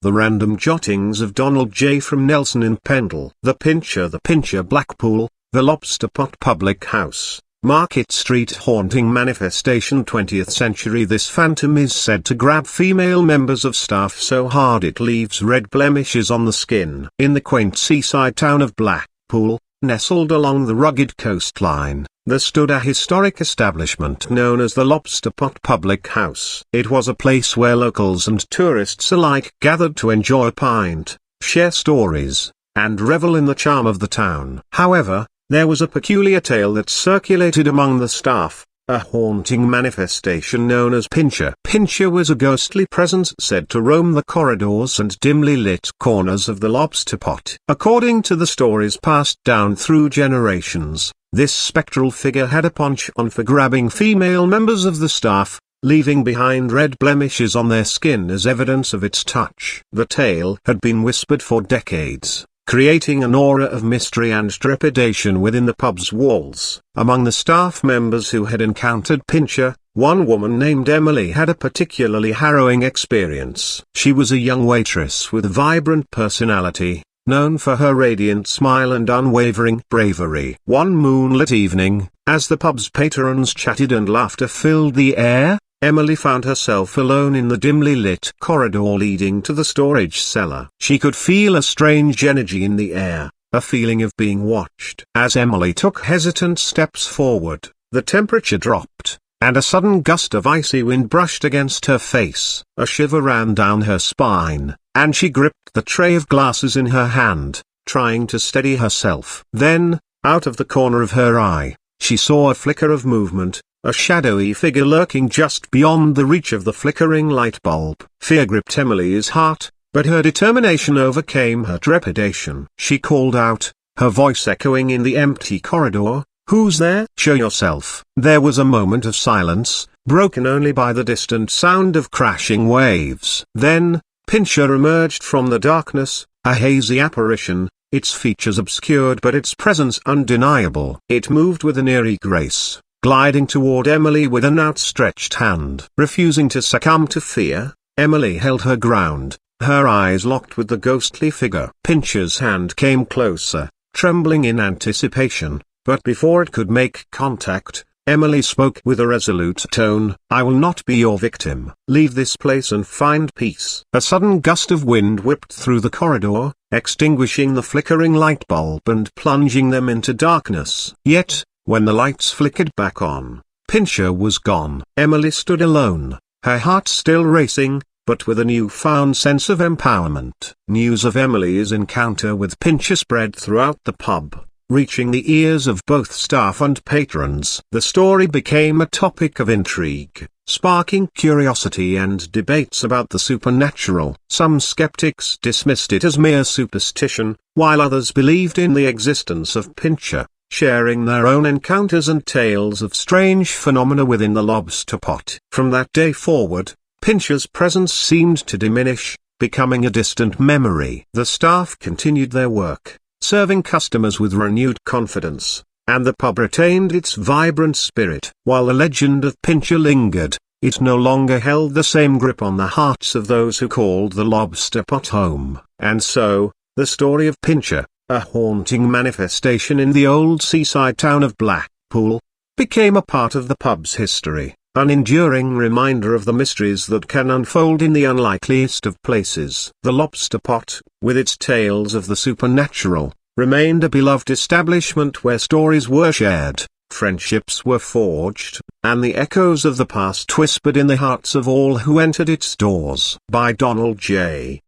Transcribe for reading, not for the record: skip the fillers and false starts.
The Random Jottings of Donald J. from Nelson in Pendle. The Pincher Blackpool, the Lobster Pot Public House, Market Street Haunting Manifestation 20th Century. This phantom is said to grab female members of staff so hard it leaves red blemishes on the skin. In the quaint seaside town of Blackpool, nestled along the rugged coastline, there stood a historic establishment known as the Lobster Pot Public House. It was a place where locals and tourists alike gathered to enjoy a pint, share stories, and revel in the charm of the town. However, there was a peculiar tale that circulated among the staff, a haunting manifestation known as Pincher. Pincher was a ghostly presence said to roam the corridors and dimly lit corners of the Lobster Pot. According to the stories passed down through generations, this spectral figure had a penchant for grabbing female members of the staff, leaving behind red blemishes on their skin as evidence of its touch. The tale had been whispered for decades, creating an aura of mystery and trepidation within the pub's walls. Among the staff members who had encountered Pincher, one woman named Emily had a particularly harrowing experience. She was a young waitress with a vibrant personality, known for her radiant smile and unwavering bravery. One moonlit evening, as the pub's patrons chatted and laughter filled the air, Emily found herself alone in the dimly lit corridor leading to the storage cellar. She could feel a strange energy in the air, a feeling of being watched. As Emily took hesitant steps forward, the temperature dropped, and a sudden gust of icy wind brushed against her face. A shiver ran down her spine, and she gripped the tray of glasses in her hand, trying to steady herself. Then, out of the corner of her eye, she saw a flicker of movement, a shadowy figure lurking just beyond the reach of the flickering light bulb. Fear gripped Emily's heart, but her determination overcame her trepidation. She called out, her voice echoing in the empty corridor, "Who's there? Show yourself." There was a moment of silence, broken only by the distant sound of crashing waves. Then, Pincher emerged from the darkness, a hazy apparition, its features obscured but its presence undeniable. It moved with an eerie grace, gliding toward Emily with an outstretched hand. Refusing to succumb to fear, Emily held her ground, her eyes locked with the ghostly figure. Pincher's hand came closer, trembling in anticipation, but before it could make contact, Emily spoke with a resolute tone, "I will not be your victim. Leave this place and find peace." A sudden gust of wind whipped through the corridor, extinguishing the flickering light bulb and plunging them into darkness. Yet, when the lights flickered back on, Pincher was gone. Emily stood alone, her heart still racing, but with a newfound sense of empowerment. News of Emily's encounter with Pincher spread throughout the pub, reaching the ears of both staff and patrons. The story became a topic of intrigue, sparking curiosity and debates about the supernatural. Some skeptics dismissed it as mere superstition, while others believed in the existence of Pincher, sharing their own encounters and tales of strange phenomena within the Lobster Pot. From that day forward, Pincher's presence seemed to diminish, becoming a distant memory. The staff continued their work, serving customers with renewed confidence, and the pub retained its vibrant spirit. While the legend of Pincher lingered, it no longer held the same grip on the hearts of those who called the Lobster Pot home. And so, the story of Pincher, a haunting manifestation in the old seaside town of Blackpool, became a part of the pub's history, an enduring reminder of the mysteries that can unfold in the unlikeliest of places. The Lobster Pot, with its tales of the supernatural, remained a beloved establishment where stories were shared, friendships were forged, and the echoes of the past whispered in the hearts of all who entered its doors. By Donald J.